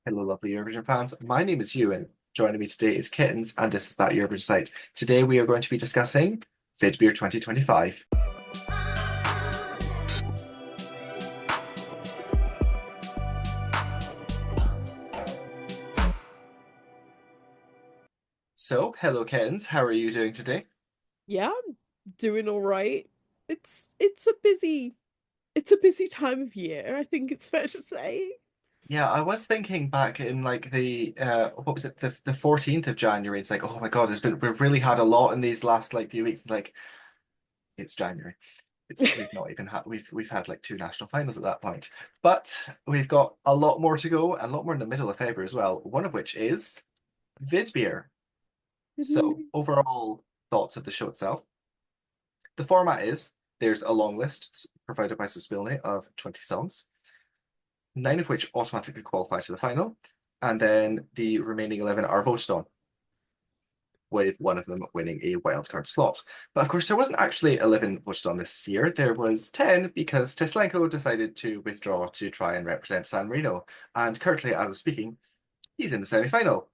Hello, lovely Eurovision fans. My name is Ewan. Joining me today is Kittens, and this is that Eurovision site. Today we are going to be discussing Vidbir 2025. So, hello, Kittens. How are you doing today? Yeah, I'm doing all right. It's a busy time of year, I think it's fair to say. Yeah, I was thinking back in like the what was it, the 14th of January. It's like, oh my God, we've really had a lot in these last like few weeks. Like it's January. It's we've not even had we've had like two national finals at that point. But we've got a lot more to go and a lot more in the middle of February as well. One of which is Vidbir. So, overall thoughts of the show itself. The format is there's a long list provided by Suspline of 20 songs, nine of which automatically qualify to the final, and then the remaining 11 are voted on, with one of them winning a wildcard slot. But of course, there wasn't actually 11 voted on this year. There was 10 because Teslenko decided to withdraw to try and represent San Marino. And currently, as of speaking, he's in the semi final,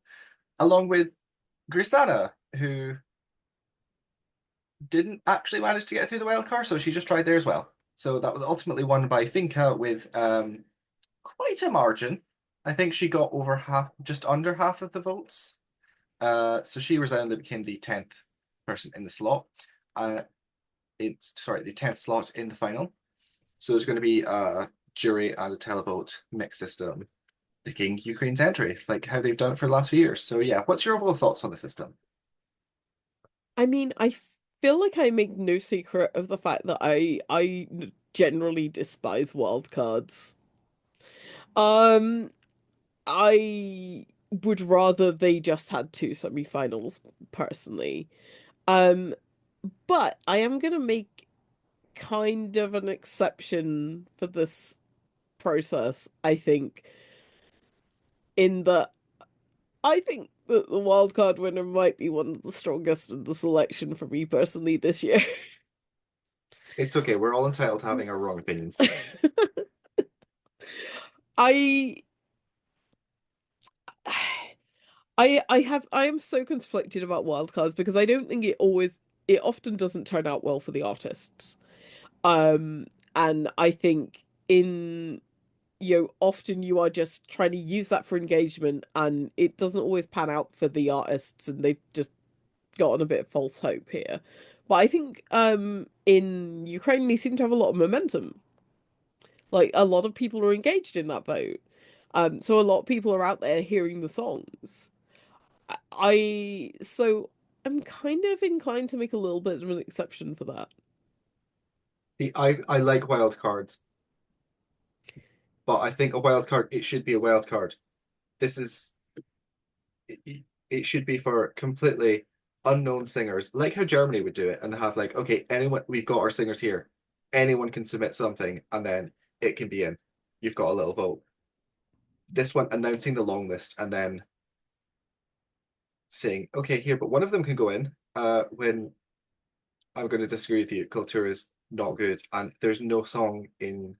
along with Grisana, who didn't actually manage to get through the wild card, so she just tried there as well. So that was ultimately won by Finca with quite a margin. I think she got over half, just under half of the votes. So she resigned and became the 10th person in the slot. The 10th slot in the final. So there's going to be a jury and a televote mix system picking Ukraine's entry, like how they've done it for the last few years. So yeah, what's your overall thoughts on the system? I mean, I feel like I make no secret of the fact that I generally despise wildcards. Um, I would rather they just had two semi-finals personally. Um, but I am gonna make kind of an exception for this process, I think, in that I think that the wildcard winner might be one of the strongest in the selection for me personally this year. It's okay. We're all entitled to having our wrong opinions. I I am so conflicted about wildcards because I don't think it often doesn't turn out well for the artists. Um and I think in often you are just trying to use that for engagement and it doesn't always pan out for the artists and they've just gotten a bit of false hope here. But I think in Ukraine they seem to have a lot of momentum. Like a lot of people are engaged in that vote. So a lot of people are out there hearing the songs. So I'm kind of inclined to make a little bit of an exception for that. I like wild cards, but I think a wild card, it should be a wild card. This is it should be for completely unknown singers, like how Germany would do it, and have like, okay, anyone, we've got our singers here. Anyone can submit something, and then it can be in. You've got a little vote. This one announcing the long list and then saying, okay, here, but one of them can go in. When I'm going to disagree with you, Culture is not good, and there's no song in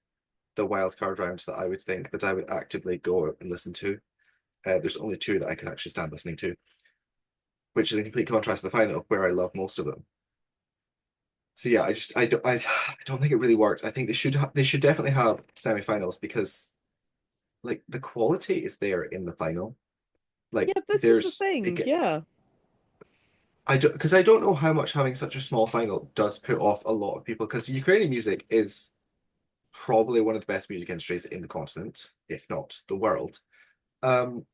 the wild card round that I would think that I would actively go and listen to. There's only two that I could actually stand listening to, which is in complete contrast to the final, where I love most of them. So yeah, I don't think it really worked. I think they should definitely have semifinals because like the quality is there in the final. Like Yeah, this is the there's it thing. get Yeah. I don't because I don't know how much having such a small final does put off a lot of people because Ukrainian music is probably one of the best music industries in the continent, if not the world. Um,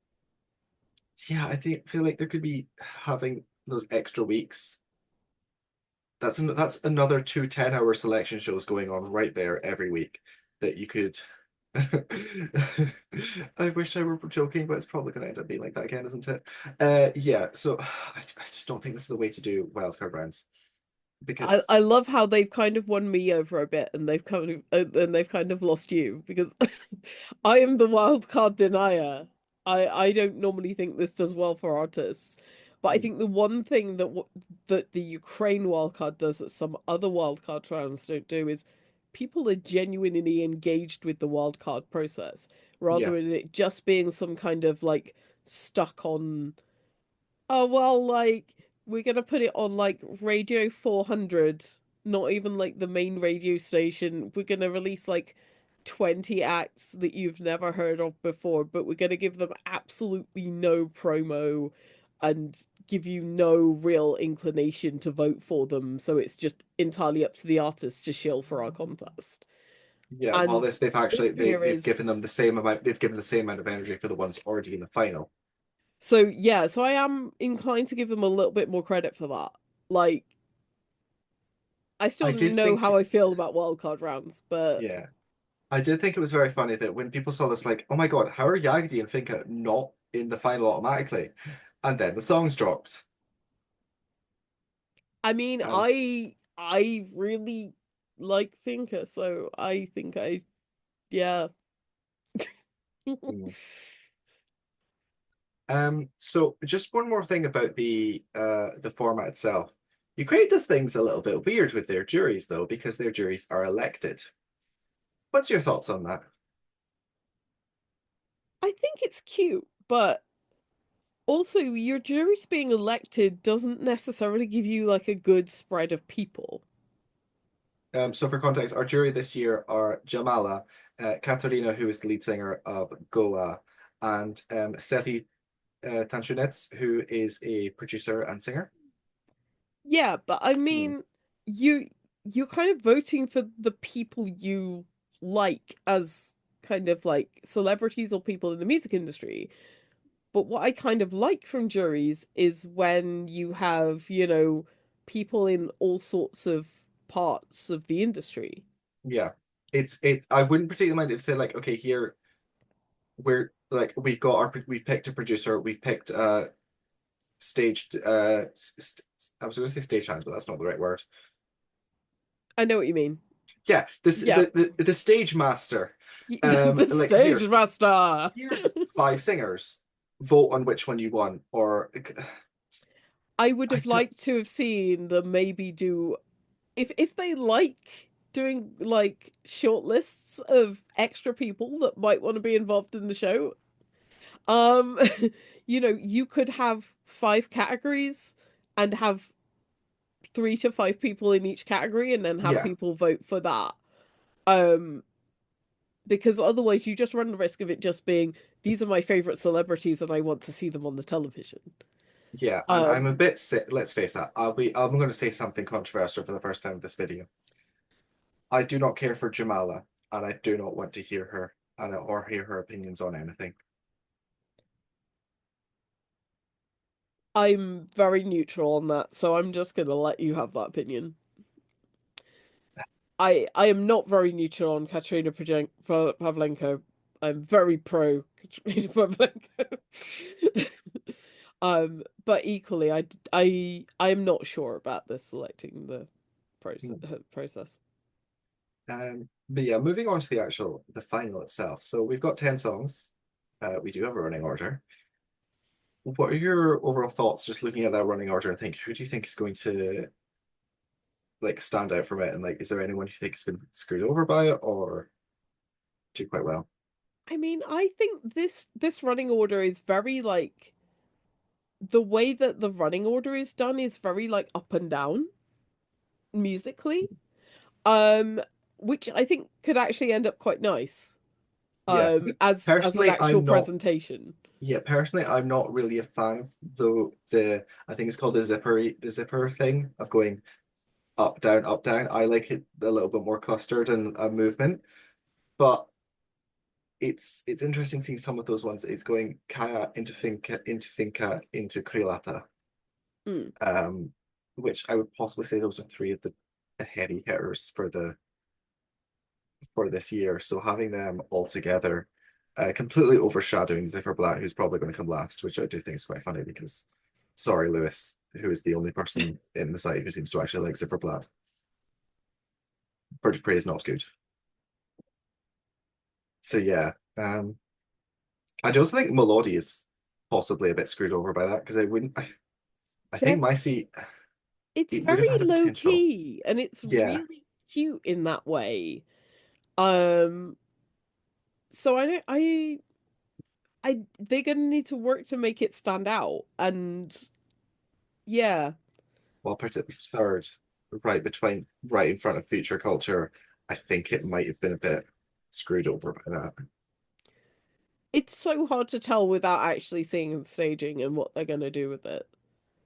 yeah, feel like there could be having those extra weeks. That's another two 10-hour selection shows going on right there every week that you could. I wish I were joking, but it's probably going to end up being like that again, isn't it? Yeah, so I just don't think this is the way to do wildcard rounds because I love how they've kind of won me over a bit and they've kind of lost you because I am the wild card denier. I don't normally think this does well for artists. But I think the one thing that the Ukraine wildcard does that some other wildcard rounds don't do is people are genuinely engaged with the wildcard process rather Yeah. than it just being some kind of like stuck on, oh well, like we're gonna put it on like Radio 400, not even like the main radio station. We're gonna release like 20 acts that you've never heard of before, but we're gonna give them absolutely no promo and give you no real inclination to vote for them. So it's just entirely up to the artists to shill for our contest. Yeah. While And they've this actually year they've given is them the same amount, they've given the same amount of energy for the ones already in the final. so yeah, so I am inclined to give them a little bit more credit for that. Like I still I don't did know think, how I feel about wildcard rounds, but yeah, I did think it was very funny that when people saw this, like, oh my God, how are Yagdi and Finka not in the final automatically? And then the songs dropped. I mean, And I really like Finca, so I think I yeah. mm. So just one more thing about the format itself. Ukraine does things a little bit weird with their juries though, because their juries are elected. What's your thoughts on that? I think it's cute, but also your jury's being elected doesn't necessarily give you like a good spread of people. So for context, our jury this year are Jamala, Katerina, who is the lead singer of Goa, and Seti Tanchinets, who is a producer and singer. Yeah, but I Hmm. mean, you you're kind of voting for the people you like as kind of like celebrities or people in the music industry. But what I kind of like from juries is when you have, people in all sorts of parts of the industry. Yeah, it. I wouldn't particularly mind if say like, okay, here we're like we've picked a producer, we've picked staged I was going to say stagehand, but that's not the right word. I know what you mean. Yeah, this Yeah. the stage master. The Like stage master. here's five singers. Vote on which one you want, or I would I have don't. liked to have seen them maybe do if they like doing like short lists of extra people that might want to be involved in the show. Um, you could have five categories and have 3 to 5 people in each category and then have Yeah, people vote for that. Um, because otherwise you just run the risk of it just being these are my favorite celebrities and I want to see them on the television. yeah, and I'm a Um, bit sick. Let's face it. I'm going to say something controversial for the first time in this video. I do not care for Jamala, and I do not want to hear her and or hear her opinions on anything. I'm very neutral on that, so I'm just gonna let you have that opinion. I am not very neutral on Pavlenko. I'm very pro Katrina Pavlenko. But equally, I am not sure about this selecting the process. But yeah, moving on to the final itself. So we've got 10 songs. We do have a running order. What are your overall thoughts just looking at that running order and think who do you think is going to like stand out from it? And like, is there anyone you think has been screwed over by it or do quite well? I mean, I think this running order is very like the way that the running order is done is very like up and down musically. Um, which I think could actually end up quite nice. Yeah. As an Personally, actual I'm not presentation. yeah, personally, I'm not really a fan of the I think it's called the zipper thing of going up, down, up, down. I like it a little bit more clustered and a movement. But it's interesting seeing some of those ones is going Kaya into Finca into Krilata, Mm. um, which I would possibly say those are three of the heavy hitters for this year. So having them all together, completely overshadowing Ziffer who's probably going to come last, which I do think is quite funny because sorry, Lewis, who is the only person in the site who seems to actually like Ziffer Bird Prey is not good. So yeah, I do also think Melody is possibly a bit screwed over by that because I think They're my seat it's it would have very had a low potential. key and it's Yeah, really cute in that way. Um, so I don't, they're gonna need to work to make it stand out, and yeah, Well, particularly third, right in front of Future Culture, I think it might have been a bit screwed over by that. it's so hard to tell without actually seeing the staging and what they're gonna do with it.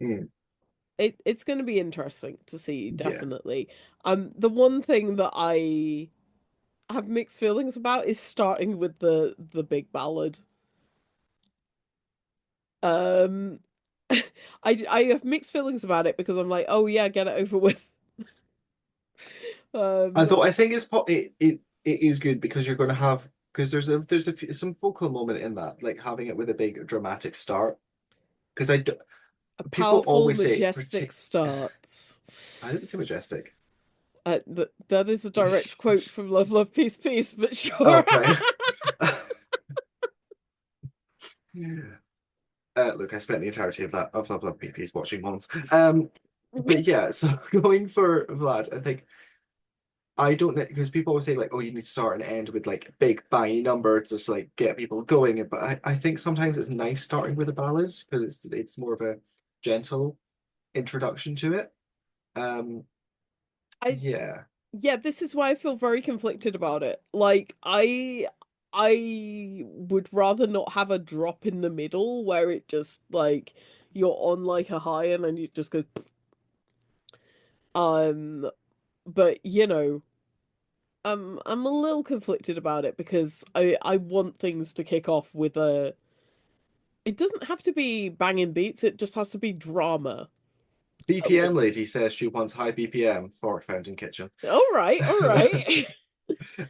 Mm, It's gonna be interesting to see, yeah. definitely. The one thing that I have mixed feelings about is starting with the big ballad. Um, I have mixed feelings about it because I'm like, oh yeah, get it over with. And Um, though I think it is good because you're going to have because some vocal moment in that, like having it with a big dramatic start. Because a people powerful, always say, majestic start. I didn't say majestic. That is a direct quote from Love, Love, Peace, Peace, but sure. Oh, right. Look, I spent the entirety of that of Love Love PPs watching once. But yeah, so going for Vlad, I think I don't know because people always say like, oh, you need to start and end with like big bangy number to just like get people going. But I think sometimes it's nice starting with a ballad because it's more of a gentle introduction to it. Um, I yeah. Yeah, this is why I feel very conflicted about it. Like I would rather not have a drop in the middle where it just like you're on like a high and then it just goes um but I'm a little conflicted about it because I want things to kick off with a it doesn't have to be banging beats, it just has to be drama. BPM lady says she wants high BPM for Fountain Kitchen. All right, all right.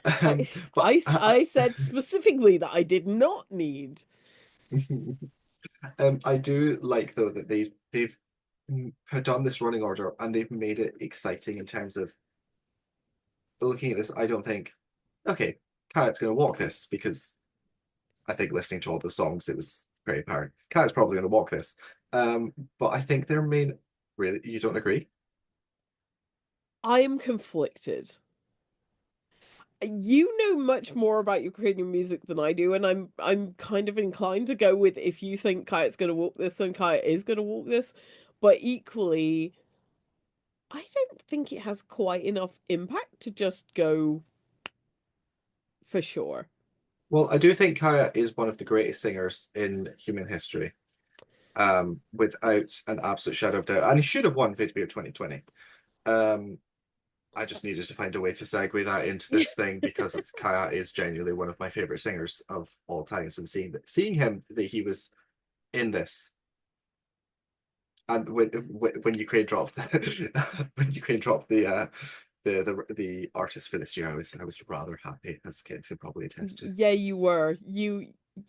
I, But I said specifically that I did not need. I do like though that they've done this running order and they've made it exciting in terms of looking at this. I don't think, okay, Kayat's going to walk this because I think listening to all the songs, it was very apparent. Kayat's probably going to walk this. But I think their main, really, you don't agree? I am conflicted. You know much more about Ukrainian music than I do, and I'm kind of inclined to go with if you think Kayat's gonna walk this, then Kayat is gonna walk this. But equally, I don't think it has quite enough impact to just go for sure. Well, I do think Kaya is one of the greatest singers in human history, without an absolute shadow of doubt. And he should have won Vidbir 2020. Um, I just needed to find a way to segue that into this thing because Kaya is genuinely one of my favorite singers of all times, and seeing him that he was in this, and when Ukraine dropped when Ukraine dropped the artist for this year, I was rather happy, as kids can probably attest to. Yeah, you were.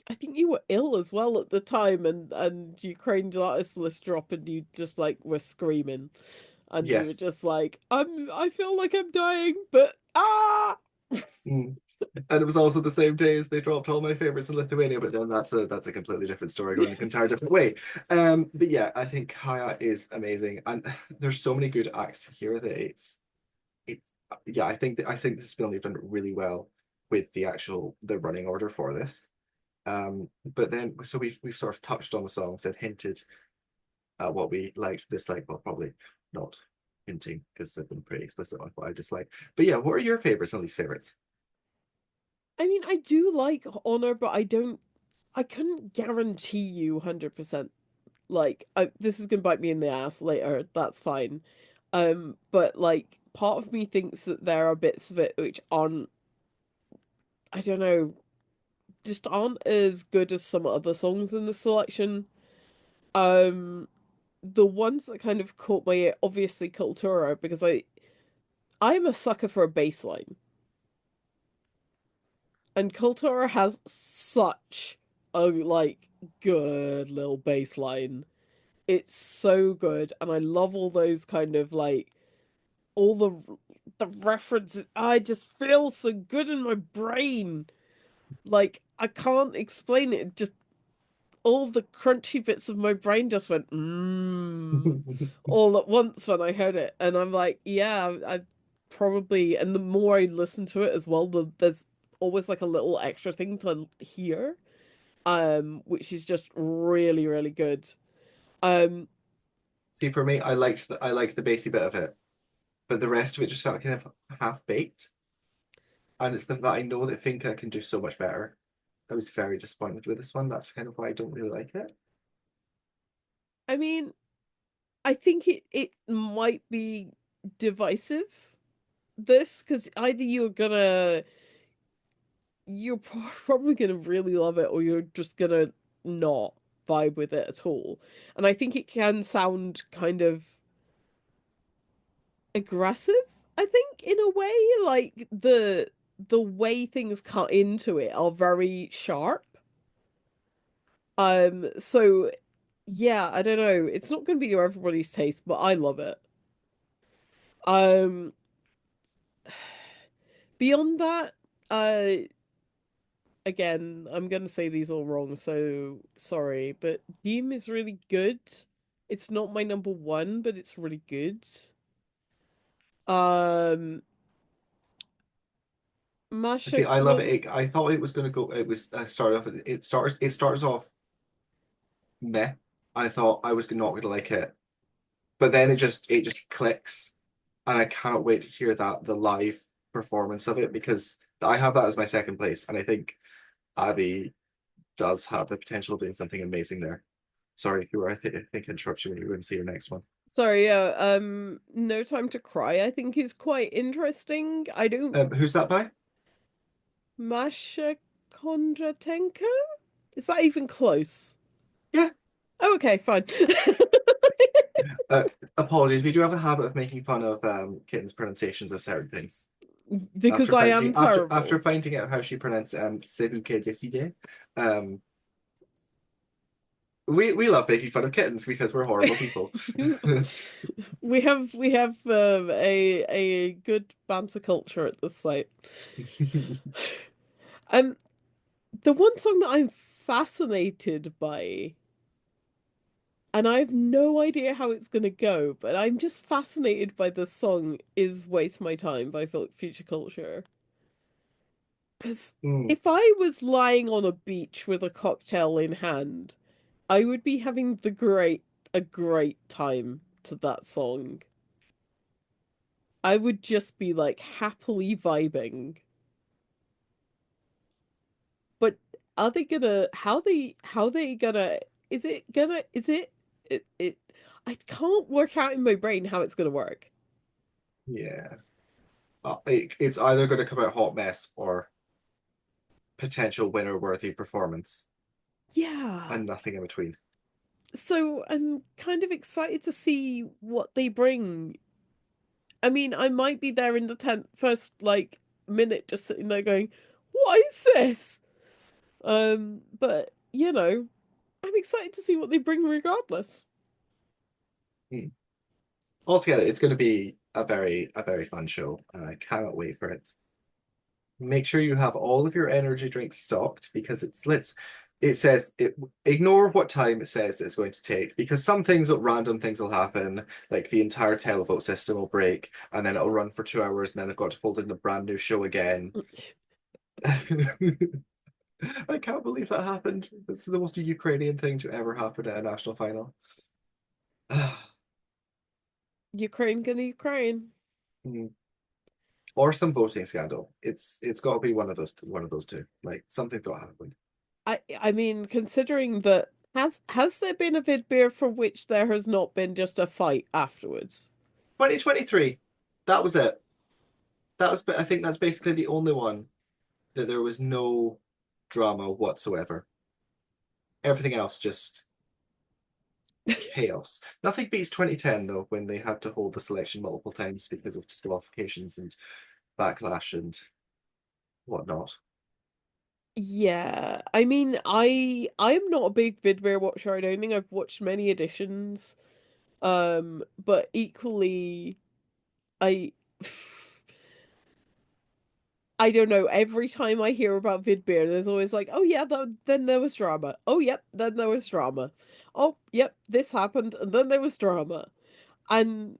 I think you were ill as well at the time, and Ukraine's artist list dropped, and you just like were screaming, and you were Yes. just like, I feel like I'm dying, but ah. Mm. And it was also the same day as they dropped all my favorites in Lithuania, but then that's a completely different story going an entire different way. But yeah, I think Kaya is amazing, and there's so many good acts here that it's yeah, I think this film they've done it really well with the running order for this. But then so we've sort of touched on the songs and hinted at what we liked, disliked. Well, probably not hinting because I've been pretty explicit on what I dislike. But yeah, what are your favorites and least favorites? I mean, I do like Honor, but I couldn't guarantee you 100%. Like, this is gonna bite me in the ass later. That's fine. But like, part of me thinks that there are bits of it which aren't, I don't know, just aren't as good as some other songs in the selection. Um, the ones that kind of caught my ear, obviously Cultura, because I'm a sucker for a bass line, and Cultura has such a like good little bass line. It's so good, and I love all those kind of like all the references. I just feel so good in my brain. Like I can't explain it. Just all the crunchy bits of my brain just went all at once when I heard it, and I'm like, yeah, probably, and the more I listen to it as well, there's always like a little extra thing to hear, which is just really, really good. Um, See, for me, I liked the bassy bit of it, but the rest of it just felt kind of half baked. And it's that I know that Finca can do so much better. I was very disappointed with this one. That's kind of why I don't really like it. I mean, I think it might be divisive, this, because either you're probably gonna really love it, or you're just gonna not vibe with it at all. And I think it can sound kind of aggressive, I think, in a way. Like the way things cut into it are very sharp. So yeah, I don't know. It's not gonna be to everybody's taste, but I love it. Um, Beyond that, uh again, I'm gonna say these all wrong, so sorry, but Beam is really good. It's not my number one, but it's really good. Um, See, Masha I love Con it. I thought it was going to go. It was start off. It starts off meh. I thought I was not going to like it, but then it just clicks, and I cannot wait to hear that the live performance of it because I have that as my second place, and I think Abby does have the potential of doing something amazing there. Sorry, you were I think I interrupted you when you were going to say your next one. Sorry, yeah, No Time to Cry, I think is quite interesting. I don't Who's that by? Masha Kondratenko? Is that even close? Yeah. Oh, okay, fine. Uh, Apologies. We do have a habit of making fun of Kitten's pronunciations of certain things. Because I am After terrible. finding out how she pronounced C'est vous qui décidez, um, we love making fun of kittens because we're horrible people. We have a good banter culture at this site. Um, the one song that I'm fascinated by, and I have no idea how it's gonna go, but I'm just fascinated by this song, is "Waste My Time" by Future Culture. Because Mm, if I was lying on a beach with a cocktail in hand, I would be having a great time to that song. I would just be like happily vibing. But are they gonna how they gonna is it I can't work out in my brain how it's gonna work. yeah. It's either going to come out hot mess or potential winner worthy performance Yeah. and nothing in between. So I'm kind of excited to see what they bring. I mean, I might be there in the first like minute just sitting there going, "What is this?" But I'm excited to see what they bring regardless. Mm. Altogether, it's going to be a very fun show, and I cannot wait for it. Make sure you have all of your energy drinks stocked because it says ignore what time it says it's going to take because random things will happen, like the entire televote system will break and then it'll run for 2 hours and then they've got to hold in a brand new show again. I can't believe that happened. It's the most Ukrainian thing to ever happen at a national final. Ukraine gonna Ukraine. Or some voting scandal. It's got to be one of those two. Like something's got to happen. I mean, considering that has there been a Vidbir for which there has not been just a fight afterwards? 2023. That was it. I think that's basically the only one that there was no drama whatsoever. Everything else just chaos. Nothing beats 2010 though, when they had to hold the selection multiple times because of disqualifications and backlash and whatnot. Yeah, I mean, I'm not a big Vidbir watcher. I don't think I've watched many editions. But equally, I I don't know. Every time I hear about Vidbir, there's always like, oh yeah, then there was drama. Oh yep, then there was drama. Oh yep, this happened, and then there was drama. And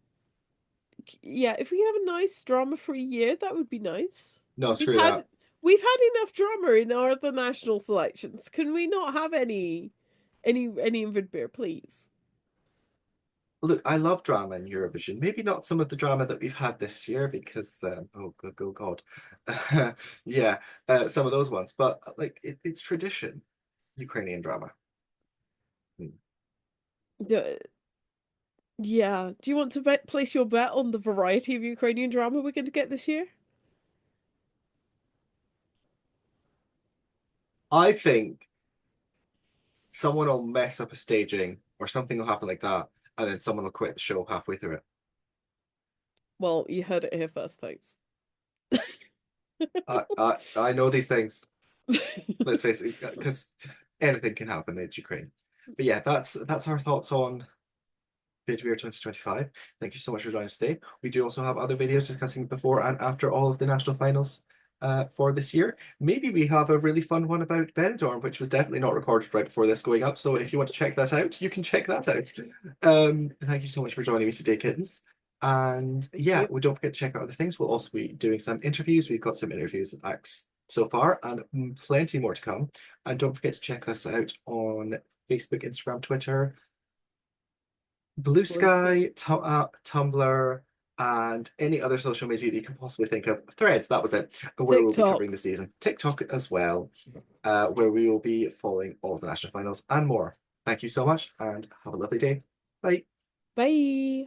yeah, if we could have a nice drama-free year, that would be nice. No, We've screw had that. we've had enough drama in our other national selections. Can we not have any in Vidbir, please? Look, I love drama in Eurovision. Maybe not some of the drama that we've had this year because, oh God, yeah, some of those ones. But like, it's tradition, Ukrainian drama. Hmm. The- yeah. Do you want to place your bet on the variety of Ukrainian drama we're going to get this year? I think someone will mess up a staging or something will happen like that, and then someone will quit the show halfway through it. Well, you heard it here first, folks. I know these things. Let's face it, because anything can happen. It's Ukraine. But yeah, that's our thoughts on Vidbir 2025. Thank you so much for joining us today. We do also have other videos discussing before and after all of the national finals for this year. Maybe we have a really fun one about Benidorm, which was definitely not recorded right before this going up. So if you want to check that out, you can check that out. Thank you so much for joining me today, kittens. And Thank yeah, you. we don't forget to check out other things. We'll also be doing some interviews. We've got some interviews acts so far and plenty more to come. And don't forget to check us out on Facebook, Instagram, Twitter, Blue Blue Sky. Sky, Tumblr, and any other social media that you can possibly think of. Threads, that was it, where we'll be covering TikTok. the season. TikTok as well, where we will be following all of the national finals and more. Thank you so much and have a lovely day. Bye. Bye.